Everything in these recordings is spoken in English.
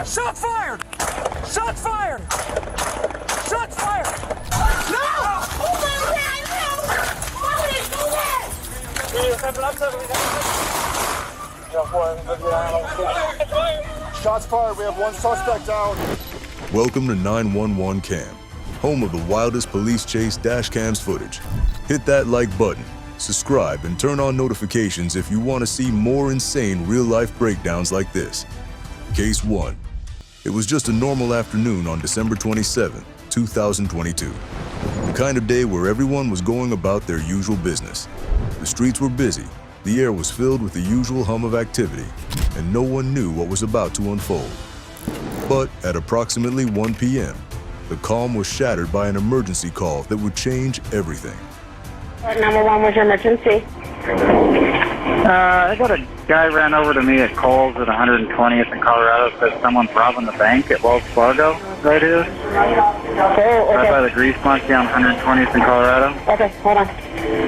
Shots fired! Shots fired! Shots fired! No! Oh my God, no! Why would he do that? Shots fired. We have one suspect down. Welcome to 911 Cam, home of the wildest police chase dashcams footage. Hit that like button, subscribe, and turn on notifications if you want to see more insane real-life breakdowns like this. Case 1. It was just a normal afternoon on December 27, 2022. The kind of day where everyone was going about their usual business. The streets were busy, the air was filled with the usual hum of activity, and no one knew what was about to unfold. But at approximately 1 p.m., the calm was shattered by an emergency call that would change everything. What number one was your emergency? I got a guy ran over to me at Kohl's at 120th in Colorado. Said someone's robbing the bank at Wells Fargo right here. Okay. Right by the grease monkey on 120th in Colorado. Okay, hold on.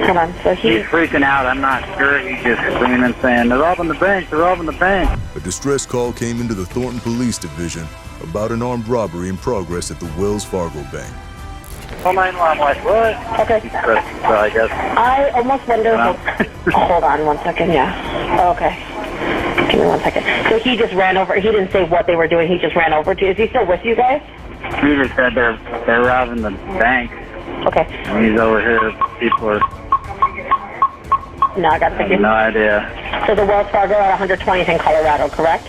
Hold on. So He's freaking out. I'm not sure. He's just screaming, saying, "They're robbing the bank. They're robbing the bank." A distress call came into the Thornton Police Division about an armed robbery in progress at the Wells Fargo Bank. Oh, my I'm like, what? Okay. So I guess. I almost wonder. Hold on 1 second. Yeah. Okay. Give me 1 second. So he just ran over. He didn't say what they were doing. He just ran over to. Is he still with you guys? He just said they're robbing the bank. Okay. And he's over here. People are. No, I got to figure. No idea. So the Wells Fargo at 120th in Colorado, correct?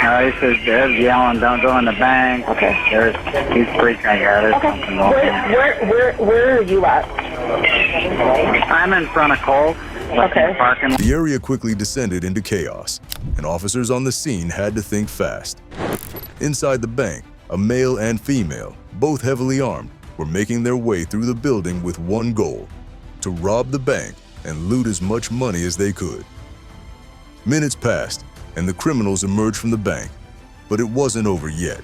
He says they're yelling, "Don't go in the bank." Okay. He's freaking out. There's Okay. something wrong. Where are you at? I'm in front of Kohl's. Okay. Parking. The area quickly descended into chaos, and officers on the scene had to think fast. Inside the bank, a male and female, both heavily armed, were making their way through the building with one goal: to rob the bank and loot as much money as they could. Minutes passed, and the criminals emerged from the bank, but it wasn't over yet.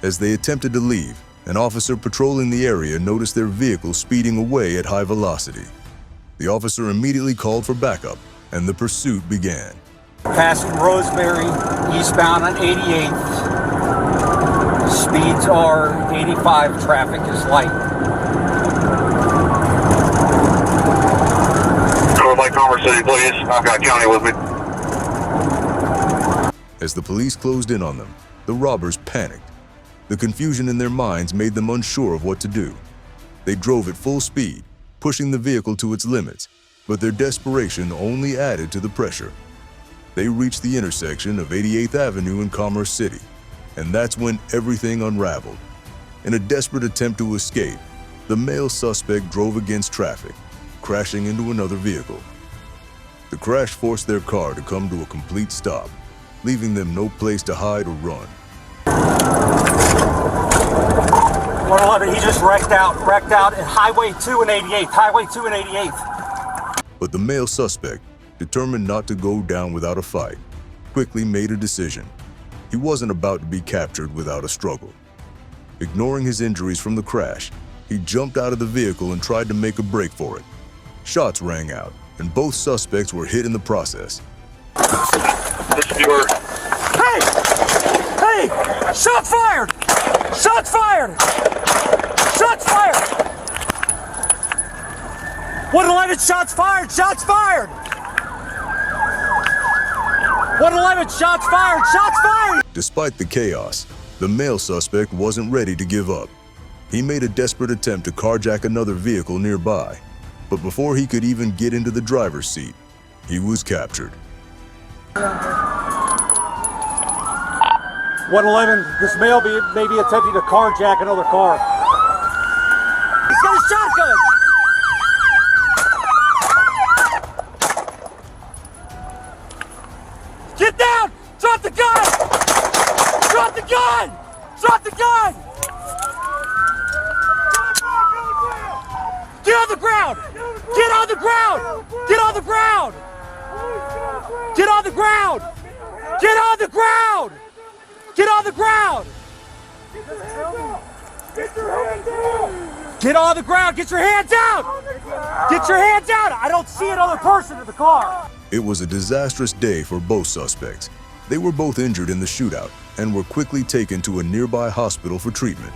As they attempted to leave, an officer patrolling the area noticed their vehicle speeding away at high velocity. The officer immediately called for backup, and the pursuit began. Passing Rosemary, eastbound on 88th. Speeds are 85, traffic is light. Like Commerce City, please. I've got county with me. As the police closed in on them, the robbers panicked. The confusion in their minds made them unsure of what to do. They drove at full speed, pushing the vehicle to its limits, but their desperation only added to the pressure. They reached the intersection of 88th Avenue in Commerce City, and that's when everything unraveled. In a desperate attempt to escape, the male suspect drove against traffic, crashing into another vehicle. The crash forced their car to come to a complete stop, leaving them no place to hide or run. 111, he just wrecked out at Highway 2 and 88th, Highway 2 and 88th. But the male suspect, determined not to go down without a fight, quickly made a decision. He wasn't about to be captured without a struggle. Ignoring his injuries from the crash, he jumped out of the vehicle and tried to make a break for it. Shots rang out, and both suspects were hit in the process. This is your... Hey! Hey! Shots fired! Shots fired! Shots fired! 111, shots fired! Shots fired! 111, shots fired! Shots fired! Despite the chaos, the male suspect wasn't ready to give up. He made a desperate attempt to carjack another vehicle nearby, but before he could even get into the driver's seat, he was captured. 111, this male may be attempting to carjack another car. He's got a shotgun! Get down! Drop the gun! Drop the gun! Drop the gun! Get on the ground! Get on the ground! Get on the ground! Get on the ground! Get on the ground! Get on the ground! Get on the ground! Get your hands out! Get your hands out! I don't see another person in the car! It was a disastrous day for both suspects, They were both injured in the shootout and were quickly taken to a nearby hospital for treatment.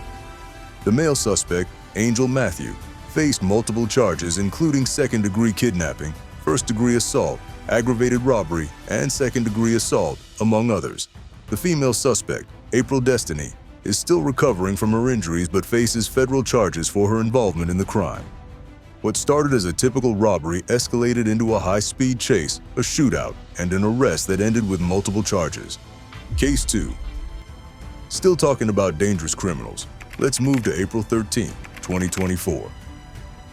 The male suspect, Angel Matthew, faced multiple charges including second-degree kidnapping, first-degree assault, aggravated robbery, and second-degree assault, among others. The female suspect, April Destiny, is still recovering from her injuries but faces federal charges for her involvement in the crime. What started as a typical robbery escalated into a high-speed chase, a shootout, and an arrest that ended with multiple charges. Case 2. Still talking about dangerous criminals, let's move to April 13, 2024.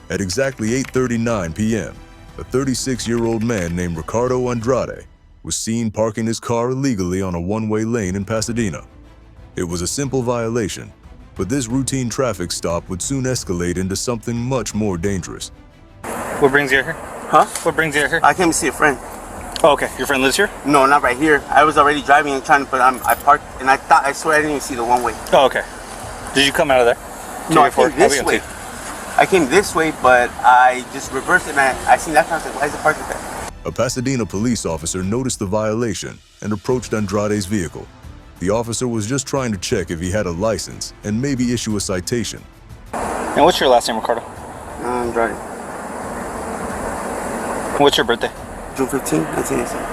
At exactly 8:39 p.m., a 36-year-old man named Ricardo Andrade was seen parking his car illegally on a one-way lane in Pasadena. It was a simple violation, but this routine traffic stop would soon escalate into something much more dangerous. What brings you here? Huh? What brings you here? I came to see a friend. Oh, okay. Your friend lives here? No, not right here. I was already driving and trying to, but I parked and I swear I didn't even see the one way. Oh, okay. Did you come out of there? No, I came this way. I came this way, but I just reversed it and I seen that car. I was like, why is it parked like that? A Pasadena police officer noticed the violation and approached Andrade's vehicle. The officer was just trying to check if he had a license and maybe issue a citation. And what's your last name, Ricardo? Andrade. What's your birthday? June 15, 1987.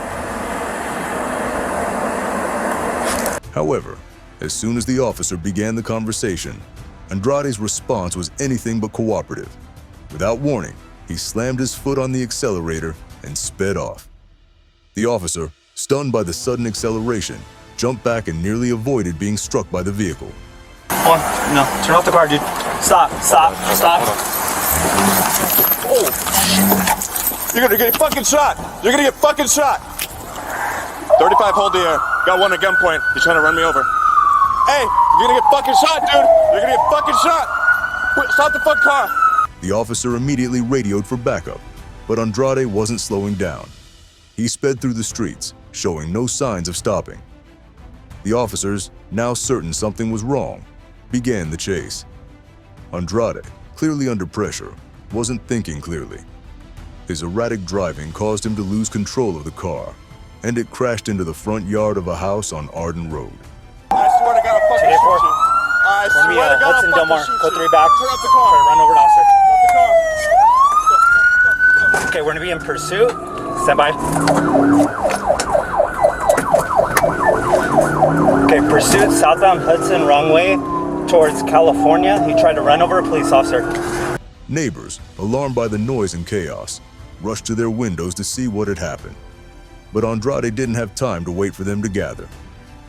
However, as soon as the officer began the conversation, Andrade's response was anything but cooperative. Without warning, he slammed his foot on the accelerator and sped off. The officer, stunned by the sudden acceleration, jumped back and nearly avoided being struck by the vehicle. Hold on. No. Turn off the car, dude. Stop. Stop. Stop. Oh! You're gonna get fucking shot! You're gonna get fucking shot! 35, hold the air. Got one at gunpoint. He's trying to run me over. Hey! You're gonna get fucking shot, dude! You're gonna get fucking shot! Stop the fucking car! The officer immediately radioed for backup, but Andrade wasn't slowing down. He sped through the streets, showing no signs of stopping. The officers, now certain something was wrong, began the chase. Andrade, clearly under pressure, wasn't thinking clearly. His erratic driving caused him to lose control of the car, and it crashed into the front yard of a house on Arden Road. I swear to God, I'll fucking shoot you. I swear to God, I'll Hudson fucking Delmar. shoot Code you. 3 back. Turn off the car. Try to run over an officer. Turn off the car. Okay, we're gonna be in pursuit. Stand by. Okay, pursuit southbound Hudson, wrong way towards California. He tried to run over a police officer. Neighbors, alarmed by the noise and chaos, rushed to their windows to see what had happened. But Andrade didn't have time to wait for them to gather.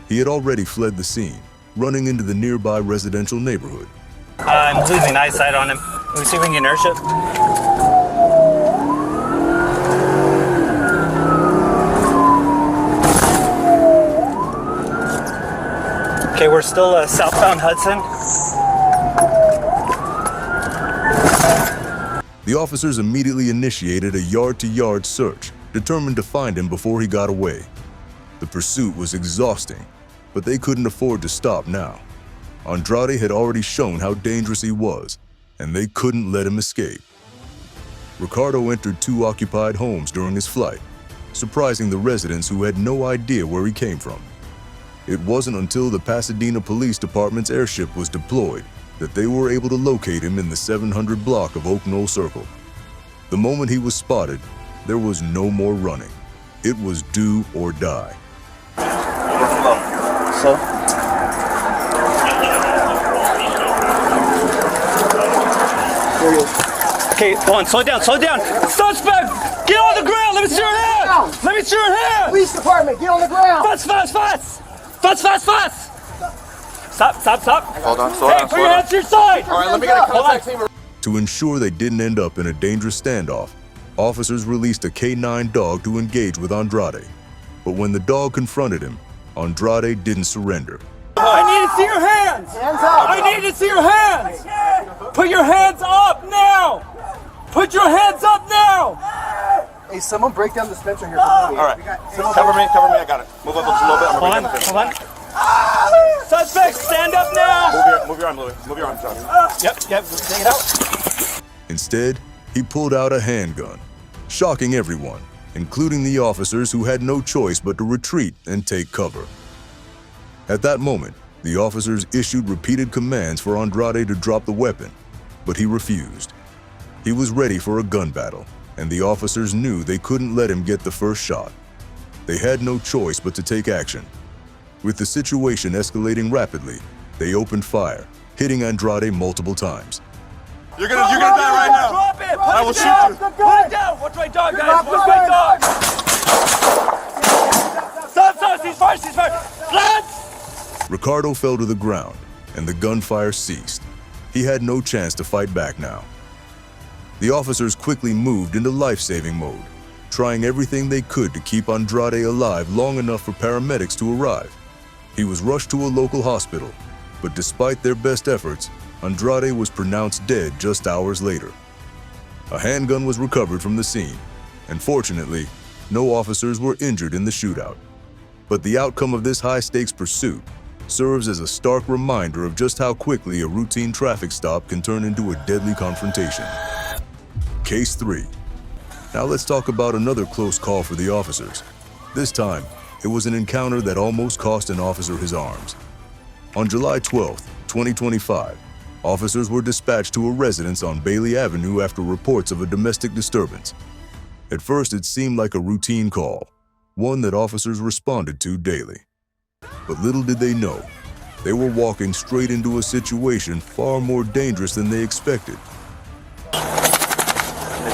He had already fled the scene, running into the nearby residential neighborhood. I'm losing eyesight on him. Can we see if we can get an airship? Okay, we're still southbound Hudson. The officers immediately initiated a yard-to-yard search, determined to find him before he got away. The pursuit was exhausting, but they couldn't afford to stop now. Andrade had already shown how dangerous he was, and they couldn't let him escape. Ricardo entered 2 occupied homes during his flight, surprising the residents who had no idea where he came from. It wasn't until the Pasadena Police Department's airship was deployed that they were able to locate him in the 700 block of Oak Knoll Circle. The moment he was spotted, there was no more running. It was do or die. So? Okay, go on, slow down, slow down. Suspect, get on the ground. Let me see your hands. Let me see your hands. Police department, get on the ground. Fast, fast, fast. Fast, fast, fast. Stop, stop, stop. Hold on, slow Hey, down, put slow your down. hands to your side. All right, let me get a contact team. To ensure they didn't end up in a dangerous standoff, officers released a K9 dog to engage with Andrade. But when the dog confronted him, Andrade didn't surrender. I need to see your hands! Hands up. I need to see your hands! Put your hands up now! Put your hands up now! Hey, someone break down the dispenser here. All right, cover me, I got it. Move up just a little bit. I'm Hold gonna on, break down hold the on. Suspect, stand up now! Move your arm, Louis. Move your arm, John. Yep, take it out. Instead, he pulled out a handgun, shocking everyone including the officers who had no choice but to retreat and take cover. At that moment, the officers issued repeated commands for Andrade to drop the weapon, but he refused. He was ready for a gun battle, and the officers knew they couldn't let him get the first shot. They had no choice but to take action. With the situation escalating rapidly, they opened fire, hitting Andrade multiple times. You're gonna die right now. Drop it! I will shoot you. Put it down! Watch my dog, guys! Watch my dog! Stop! He's fired! Lads! Ricardo fell to the ground, and the gunfire ceased. He had no chance to fight back now. The officers quickly moved into life-saving mode, trying everything they could to keep Andrade alive long enough for paramedics to arrive. He was rushed to a local hospital, but despite their best efforts, Andrade was pronounced dead just hours later. A handgun was recovered from the scene, and fortunately, no officers were injured in the shootout. But the outcome of this high-stakes pursuit serves as a stark reminder of just how quickly a routine traffic stop can turn into a deadly confrontation. Case 3. Now let's talk about another close call for the officers. This time, it was an encounter that almost cost an officer his arms. On July 12, 2025, officers were dispatched to a residence on Bailey Avenue after reports of a domestic disturbance. At first, it seemed like a routine call, one that officers responded to daily. But little did they know, they were walking straight into a situation far more dangerous than they expected. The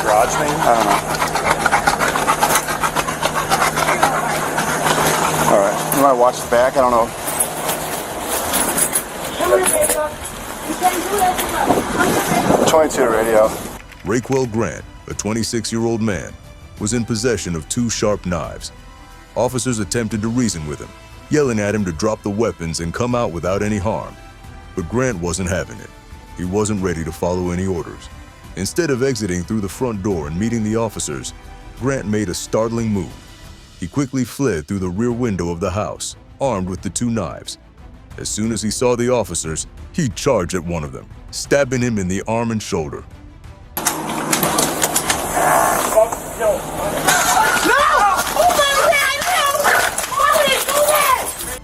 garage thing? I don't know. All right. You want to watch the back? I don't know. 22 radio. Raquel Grant, a 26-year-old man, was in possession of 2 sharp knives. Officers attempted to reason with him, yelling at him to drop the weapons and come out without any harm. But Grant wasn't having it. He wasn't ready to follow any orders. Instead of exiting through the front door and meeting the officers, Grant made a startling move. He quickly fled through the rear window of the house, armed with the 2 knives. As soon as he saw the officers, he charged at one of them, stabbing him in the arm and shoulder.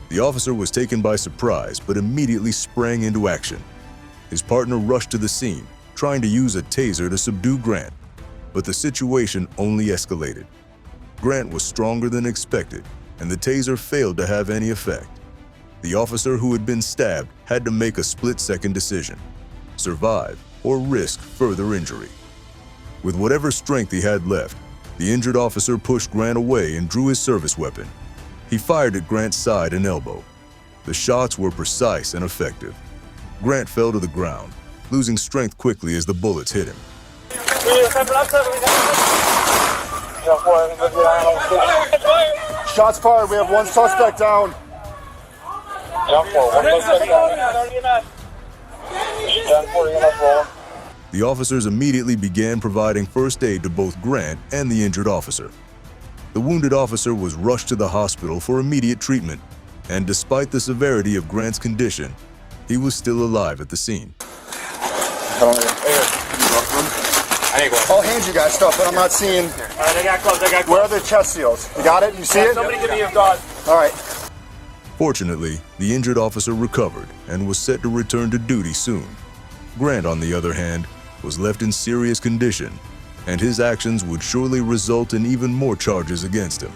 The officer was taken by surprise, but immediately sprang into action. His partner rushed to the scene, trying to use a taser to subdue Grant, but the situation only escalated. Grant was stronger than expected, and the taser failed to have any effect. The officer who had been stabbed had to make a split-second decision: survive or risk further injury. With whatever strength he had left, the injured officer pushed Grant away and drew his service weapon. He fired at Grant's side and elbow. The shots were precise and effective. Grant fell to the ground, losing strength quickly as the bullets hit him. Shots fired. We have 1 suspect down. The officers immediately began providing first aid to both Grant and the injured officer. The wounded officer was rushed to the hospital for immediate treatment, and despite the severity of Grant's condition, he was still alive at the scene. I'll hand you guys stuff, but I'm not seeing. All right, I got gloves. Where are the chest seals? You got it? You see it? Somebody give me your gun. All right. Fortunately, the injured officer recovered and was set to return to duty soon. Grant, on the other hand, was left in serious condition, and his actions would surely result in even more charges against him.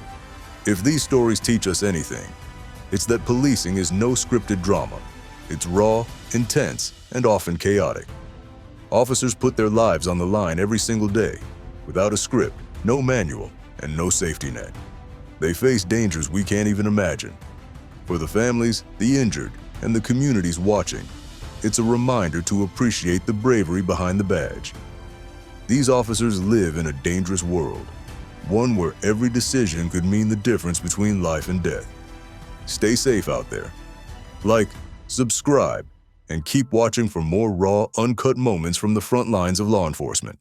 If these stories teach us anything, it's that policing is no scripted drama. It's raw, intense, and often chaotic. Officers put their lives on the line every single day, without a script, no manual, and no safety net. They face dangers we can't even imagine. For the families, the injured, and the communities watching, it's a reminder to appreciate the bravery behind the badge. These officers live in a dangerous world, one where every decision could mean the difference between life and death. Stay safe out there. Like, subscribe, and keep watching for more raw, uncut moments from the front lines of law enforcement.